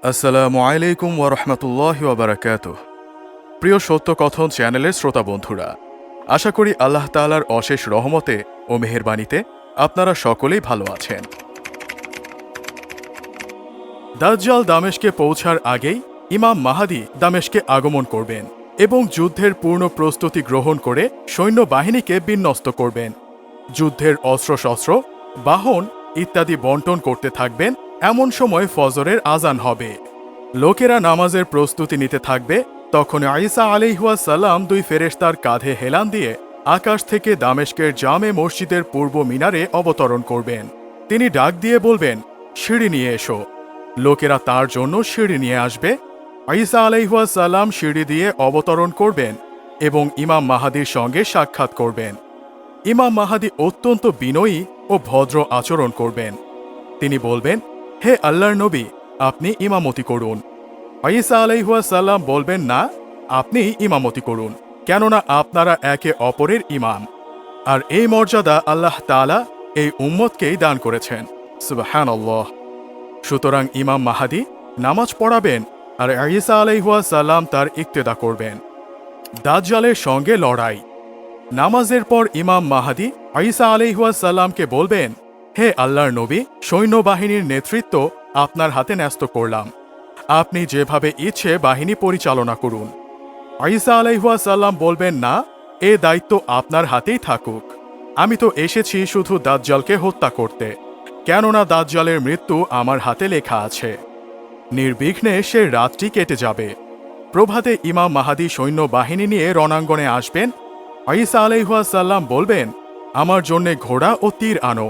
আসসালামু আলাইকুম ওয়া রাহমাতুল্লাহি ওয়া বারাকাতুহু। প্রিয় সত্য কথন চ্যানেলের শ্রোতা বন্ধুরা, আশা করি আল্লাহ তাআলার অশেষ রহমতে ও মেহেরবানিতে আপনারা সকলেই ভালো আছেন। দাজ্জাল দামেশকে পৌঁছার আগেই ইমাম মাহাদি দামেশকে আগমন করবেন এবং যুদ্ধের পূর্ণ প্রস্তুতি গ্রহণ করে সৈন্যবাহিনীকে বিন্যস্ত করবেন। যুদ্ধের অস্ত্রশস্ত্র, বাহন ইত্যাদি বন্টন করতে থাকবেন। এমন সময় ফজরের আজান হবে। লোকেরা নামাজের প্রস্তুতি নিতে থাকবে। তখন ঈসা আলাইহিস সালাম দুই ফেরেশতার কাঁধে হেলান দিয়ে আকাশ থেকে দামেশকের জামে মসজিদের পূর্ব মিনারে অবতরণ করবেন। তিনি ডাক দিয়ে বলবেন, সিঁড়ি নিয়ে এসো। লোকেরা তার জন্য সিঁড়ি নিয়ে আসবে। ঈসা আলাইহিস সালাম সিঁড়ি দিয়ে অবতরণ করবেন এবং ইমাম মাহাদির সঙ্গে সাক্ষাৎ করবেন। ইমাম মাহাদি অত্যন্ত বিনয়ী ও ভদ্র আচরণ করবেন। তিনি বলবেন, হে আল্লাহর নবী, আপনি ইমামতি করুন। ঈসা আলাইহিস সালাম বলবেন, না, আপনি ইমামতি করুন, কেননা আপনারা একে অপরের ইমাম। আর এই মর্যাদা আল্লাহ তাআলা এই উম্মতকেই দান করেছেন। সুবহানাল্লাহ। সুতরাং ইমাম মাহাদি নামাজ পড়াবেন আর ঈসা আলাইহিস সালাম তার ইক্তেদা করবেন। দাজ্জালের সঙ্গে লড়াই। নামাজের পর ইমাম মাহাদি ঈসা আলাইহিস সালামকে বলবেন, হে আল্লাহর নবী, সৈন্যবাহিনীর নেতৃত্ব আপনার হাতে ন্যস্ত করলাম। আপনি যেভাবে ইচ্ছে বাহিনী পরিচালনা করুন। ঈসা আলাইহিস সালাম বলবেন, না, এ দায়িত্ব আপনার হাতেই থাকুক। আমি তো এসেছি শুধু দাজ্জালকে হত্যা করতে, কেননা দাজ্জালের মৃত্যু আমার হাতে লেখা আছে। নির্বিঘ্নে সে রাতটি কেটে যাবে। প্রভাতে ইমাম মাহাদি সৈন্যবাহিনী নিয়ে রণাঙ্গনে আসবেন। ঈসা আলাইহিস সালাম বলবেন, আমার জন্যে ঘোড়া ও তীর আনো।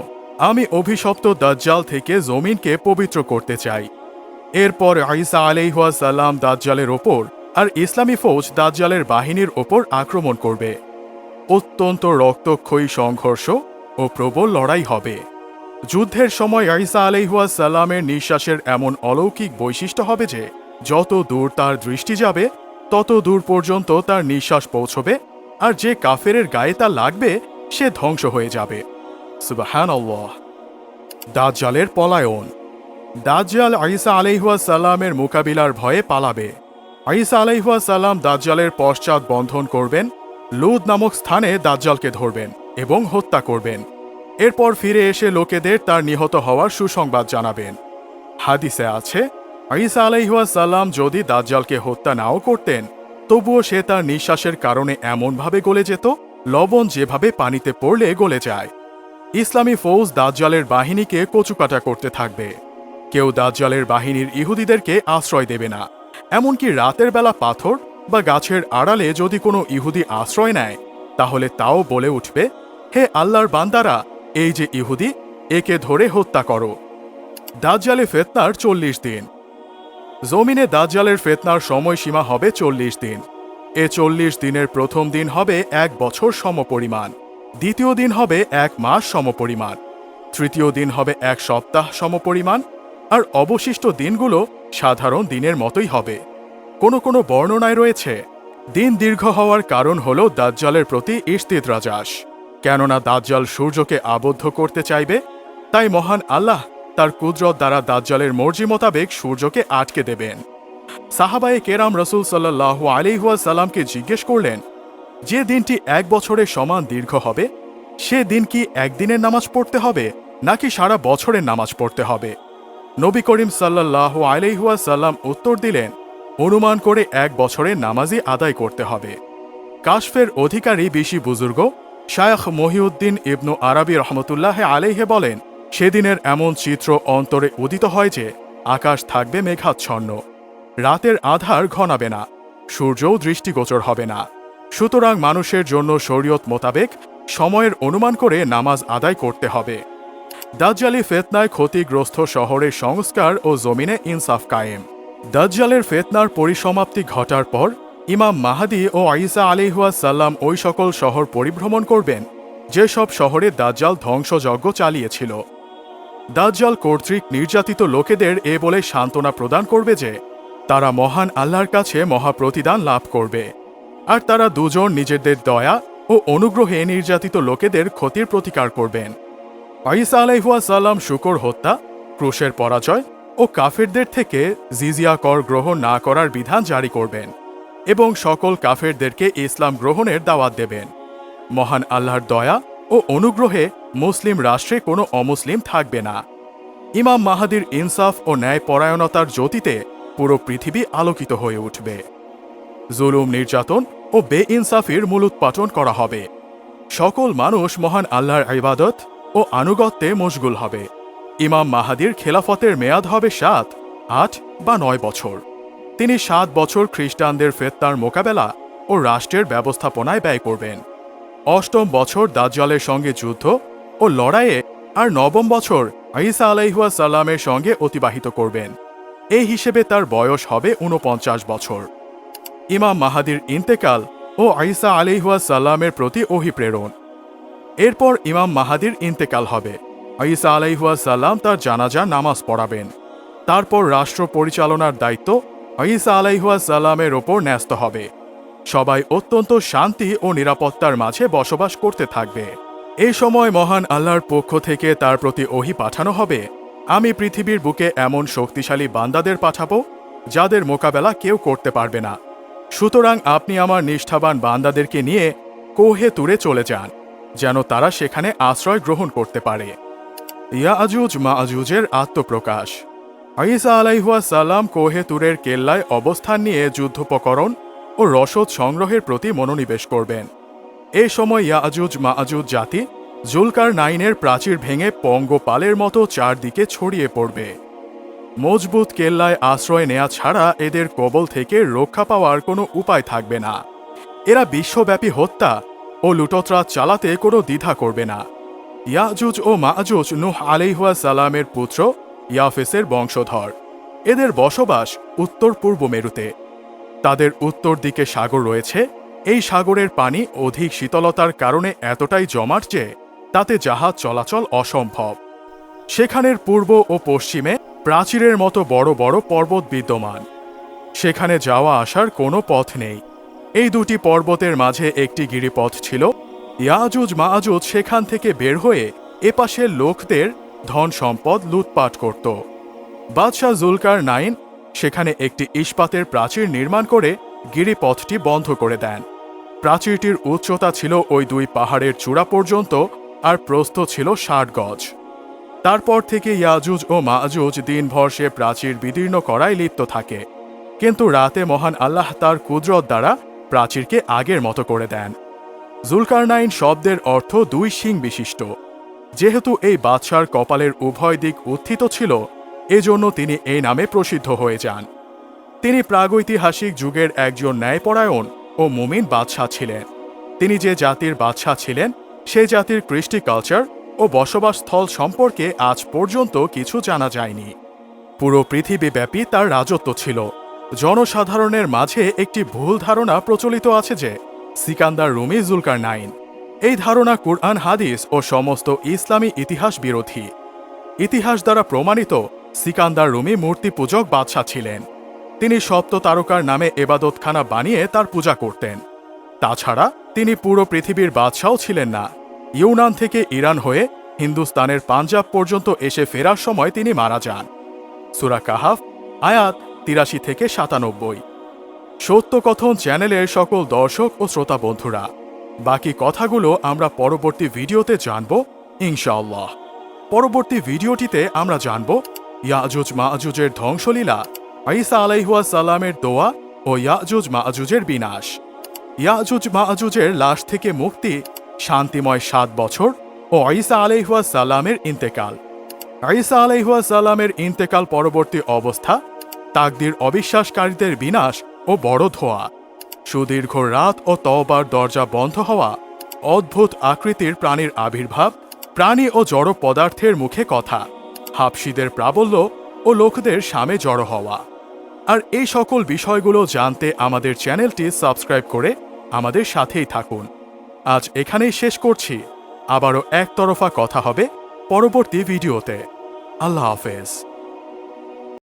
আমি অভিশপ্ত দাজ্জাল থেকে জমিনকে পবিত্র করতে চাই। এরপর ঈসা আলাইহিস সালাম দাজ্জালের ওপর আর ইসলামী ফৌজ দাজ্জালের বাহিনীর ওপর আক্রমণ করবে। অত্যন্ত রক্তক্ষয়ী সংঘর্ষ ও প্রবল লড়াই হবে। যুদ্ধের সময় ঈসা আলাইহিস সালামের নিঃশ্বাসের এমন অলৌকিক বৈশিষ্ট্য হবে যে যত দূর তার দৃষ্টি যাবে তত দূর পর্যন্ত তার নিঃশ্বাস পৌঁছবে, আর যে কাফেরের গায়ে তা লাগবে সে ধ্বংস হয়ে যাবে। সুবহানাল্লাহ। দাজ্জালের পলায়ন। দাজ্জাল ঈসা আলাইহিস সালামের মোকাবিলার ভয়ে পালাবে। ঈসা আলাইহিস সালাম দাজ্জালের পশ্চাৎ বন্ধন করবেন। লুদ নামক স্থানে দাজ্জালকে ধরবেন এবং হত্যা করবেন। এরপর ফিরে এসে লোকেদের তার নিহত হওয়ার সুসংবাদ জানাবেন। হাদিসে আছে, ঈসা আলাইহিস সালাম যদি দাজ্জালকে হত্যা নাও করতেন, তবুও সে তার নিঃশ্বাসের কারণে এমনভাবে গলে যেত, লবণ যেভাবে পানিতে পড়লে গলে যায়। ইসলামী ফৌজ দাজ্জালের বাহিনীকে কচুকাটা করতে থাকবে। কেউ দাজ্জালের বাহিনীর ইহুদিদেরকে আশ্রয় দেবে না। এমনকি রাতের বেলা পাথর বা গাছের আড়ালে যদি কোনো ইহুদি আশ্রয় নেয়, তাহলে তাও বলে উঠবে, হে আল্লাহর বান্দারা, এই যে ইহুদি, একে ধরে হত্যা করো। দাজ্জালে ফিতনার 40 দিন। জমিনে দাজ্জালের ফিতনার সময়সীমা হবে 40 দিন। এ 40 দিনের প্রথম দিন হবে 1 বছর সমপরিমাণ, দ্বিতীয় দিন হবে 1 মাস সমপরিমাণ, তৃতীয় দিন হবে 1 সপ্তাহ সমপরিমাণ, আর অবশিষ্ট দিনগুলো সাধারণ দিনের মতোই হবে। কোনো কোনো বর্ণনায় রয়েছে, দিন দীর্ঘ হওয়ার কারণ হল দাজ্জালের প্রতি ইস্তিদ্রাজাস, কেননা দাজ্জাল সূর্যকে আবদ্ধ করতে চাইবে। তাই মহান আল্লাহ তার কুদরত দ্বারা দাজ্জালের মর্জি মোতাবেক সূর্যকে আটকে দেবেন। সাহাবায়ে কেরাম রাসূল সাল্লাল্লাহু আলাইহি সাল্লামকে জিজ্ঞেস করলেন, যে দিনটি 1 বছরের সমান দীর্ঘ হবে, সে দিন কি একদিনের নামাজ পড়তে হবে নাকি সারা বছরের নামাজ পড়তে হবে? নবী করিম সাল্লাল্লাহু আলাইহি সাল্লাম উত্তর দিলেন, অনুমান করে 1 বছরের নামাজই আদায় করতে হবে। কাশফের অধিকারী বেশি বুজুর্গ শায়খ মহিউদ্দিন ইবনু আরাবি রহমতুল্লাহ আলাইহি বলেন, সেদিনের এমন চিত্র অন্তরে উদিত হয় যে আকাশ থাকবে মেঘাচ্ছন্ন, রাতের আধার ঘনাবে না, সূর্যও দৃষ্টিগোচর হবে না। সুতরাং মানুষের জন্য শরীয়ত মোতাবেক সময়ের অনুমান করে নামাজ আদায় করতে হবে। দাজ্জালি ফিতনায় ক্ষতিগ্রস্ত শহরের সংস্কার ও জমিনে ইনসাফ কায়েম। দাজ্জালের ফিতনার পরিসমাপ্তি ঘটার পর ইমাম মাহাদি ও ঈসা আলাইহিস সালাম ওই সকল শহর পরিভ্রমণ করবেন যেসব শহরে দাজ্জাল ধ্বংসযজ্ঞ চালিয়েছিল। দাজ্জাল কর্তৃক নির্যাতিত লোকেদের এ বলে সান্ত্বনা প্রদান করবে যে তারা মহান আল্লাহর কাছে মহাপ্রতিদান লাভ করবে, আর তারা দুজন নিজেদের দয়া ও অনুগ্রহে নির্যাতিত লোকেদের ক্ষতির প্রতিকার করবেন। ঈসা আলাইহিস সালাম শুকর হত্যা, ক্রুশের পরাজয় ও কাফেরদের থেকে জিজিয়া কর গ্রহণ না করার বিধান জারি করবেন এবং সকল কাফেরদেরকে ইসলাম গ্রহণের দাওয়াত দেবেন। মহান আল্লাহর দয়া ও অনুগ্রহে মুসলিম রাষ্ট্রে কোনো অমুসলিম থাকবে না। ইমাম মাহাদির ইনসাফ ও ন্যায়পরায়ণতার জ্যোতিতে পুরো পৃথিবী আলোকিত হয়ে উঠবে। জুলুম, নির্যাতন ও বেইনসাফির মূলোৎপাটন করা হবে। সকল মানুষ মহান আল্লাহর ইবাদত ও আনুগত্যে মশগুল হবে। ইমাম মাহাদির খেলাফতের মেয়াদ হবে 7, 8 বা 9 বছর। তিনি 7 বছর খ্রিস্টানদের ফেতনার মোকাবেলা ও রাষ্ট্রের ব্যবস্থাপনায় ব্যয় করবেন। 8ম বছর দাজ্জালের সঙ্গে যুদ্ধ ও লড়াইয়ে আর 9ম বছর ঈসা আলাইহিস সালামের সঙ্গে অতিবাহিত করবেন। এই হিসেবে তার বয়স হবে 49 বছর। ইমাম মাহাদির ইন্তেকাল ও ঈসা আলাইহিস সালামের প্রতি ওহী প্রেরণ। এরপর ইমাম মাহাদির ইন্তেকাল হবে। ঈসা আলাইহিস সালাম তার জানাজা নামাজ পড়াবেন। তারপর রাষ্ট্র পরিচালনার দায়িত্ব ঈসা আলাইহিস সালামের ওপর ন্যস্ত হবে। সবাই অত্যন্ত শান্তি ও নিরাপত্তার মাঝে বসবাস করতে থাকবে। এই সময় মহান আল্লাহর পক্ষ থেকে তার প্রতি ওহী পাঠানো হবে, আমি পৃথিবীর বুকে এমন শক্তিশালী বান্দাদের পাঠাবো যাদের মোকাবেলা কেউ করতে পারবে না। সুতরাং আপনি আমার নিষ্ঠাবান বান্দাদেরকে নিয়ে কোহে তুরে চলে যান, যেন তারা সেখানে আশ্রয় গ্রহণ করতে পারে। ইয়াজুজ মাজুজের আত্মপ্রকাশ। ঈসা আলাইহিস সালাম কোহে তুরের কেল্লায় অবস্থান নিয়ে যুদ্ধোপকরণ ও রসদ সংগ্রহের প্রতি মনোনিবেশ করবেন। এই সময় ইয়াজুজ মাজুজ জাতি জুলকারনাইনের প্রাচীর ভেঙে পঙ্গপালের মতো চারদিকে ছড়িয়ে পড়বে। মজবুত কেল্লায় আশ্রয় নেয়া ছাড়া এদের কবল থেকে রক্ষা পাওয়ার কোনো উপায় থাকবে না। এরা বিশ্বব্যাপী হত্যা ও লুটতরাজ চালাতে কোনো দ্বিধা করবে না। ইয়াজুজ ও মাজুজ নূহ আলাইহিস সালামের পুত্র ইয়াফেসের বংশধর। এদের বসবাস উত্তর পূর্ব মেরুতে। তাদের উত্তর দিকে সাগর রয়েছে। এই সাগরের পানি অধিক শীতলতার কারণে এতটাই জমাট যে তাতে জাহাজ চলাচল অসম্ভব। সেখানের পূর্ব ও পশ্চিমে প্রাচীরের মতো বড় বড় পর্বত বিদ্যমান। সেখানে যাওয়া আসার কোনো পথ নেই। এই দুটি পর্বতের মাঝে একটি গিরিপথ ছিল। ইয়াজুজ মাজুজ সেখান থেকে বের হয়ে এপাশের লোকদের ধন সম্পদ লুটপাট করত। বাদশাহ জুলকারনাইন সেখানে একটি ইস্পাতের প্রাচীর নির্মাণ করে গিরিপথটি বন্ধ করে দেন। প্রাচীরটির উচ্চতা ছিল ওই 2 পাহাড়ের চূড়া পর্যন্ত, আর প্রস্থ ছিল 60 গজ। তারপর থেকে ইয়াজুজ ও মাজুজ দিনভর সে প্রাচীর বিদীর্ণ করায় লিপ্ত থাকে, কিন্তু রাতে মহান আল্লাহ তার কুদরত দ্বারা প্রাচীরকে আগের মতো করে দেন। জুলকারনাইন শব্দের অর্থ 2 শিং বিশিষ্ট। যেহেতু এই বাদশার কপালের উভয় দিক উত্থিত ছিল, এজন্য তিনি এই নামে প্রসিদ্ধ হয়ে যান। তিনি প্রাগৈতিহাসিক যুগের একজন ন্যায়পরায়ণ ও মুমিন বাদশাহ ছিলেন। তিনি যে জাতির বাদশাহ ছিলেন, সেই জাতির কৃষ্টি কালচার ও বসবাসস্থল সম্পর্কে আজ পর্যন্ত কিছু জানা যায়নি। পুরো পৃথিবীব্যাপী তার রাজত্ব ছিল। জনসাধারণের মাঝে একটি ভুল ধারণা প্রচলিত আছে যে সিকান্দার রুমি জুলকারনাইন। এই ধারণা কুরআন, হাদিস ও সমস্ত ইসলামী ইতিহাস বিরোধী। ইতিহাস দ্বারা প্রমাণিত সিকান্দার রুমি মূর্তি পূজক বাদশাহ ছিলেন। তিনি সপ্ত তারকার নামে এবাদতখানা বানিয়ে তার পূজা করতেন। তাছাড়া তিনি পুরো পৃথিবীর বাদশাও ছিলেন না। ইউনান থেকে ইরান হয়ে হিন্দুস্তানের পাঞ্জাব পর্যন্ত এসে ফেরার সময় তিনি মারা যান। সূরা কাহাফ আয়াত 83 থেকে 97। সত্যকথন চ্যানেলের সকল দর্শক ও শ্রোতা বন্ধুরা, বাকি কথাগুলো আমরা পরবর্তী ভিডিওতে জানব ইনশাআল্লাহ। পরবর্তী ভিডিওটিতে আমরা জানব ইয়াজুজ মাজুজের ধ্বংসলীলা, ঈসা আলাইহিস সালামের দোয়া ও ইয়াজুজ মাজুজের বিনাশ, ইয়াজুজ মাজুজের লাশ থেকে মুক্তি, শান্তিময় 7 বছর ও ঈসা আলাইহিস সালামের ইন্তেকাল। ঈসা আলাইহিস সালামের ইন্তেকাল পরবর্তী অবস্থা, তাকদীর অবিশ্বাসকারীদের বিনাশ ও বড় ধোয়া, সুদীর্ঘ রাত ও তওবার দরজা বন্ধ হওয়া, অদ্ভুত আকৃতির প্রাণীর আবির্ভাব, প্রাণী ও জড় পদার্থের মুখে কথা, হাবশীদের প্রাবল্য ও লোকদের সামনে জড়ো হওয়া। আর এই সকল বিষয়গুলো জানতে আমাদের চ্যানেলটি সাবস্ক্রাইব করে আমাদের সাথেই থাকুন। আজ এখানেই শেষ করছি। আবারও একতরফা কথা হবে পরবর্তী ভিডিওতে। আল্লাহ হাফেজ।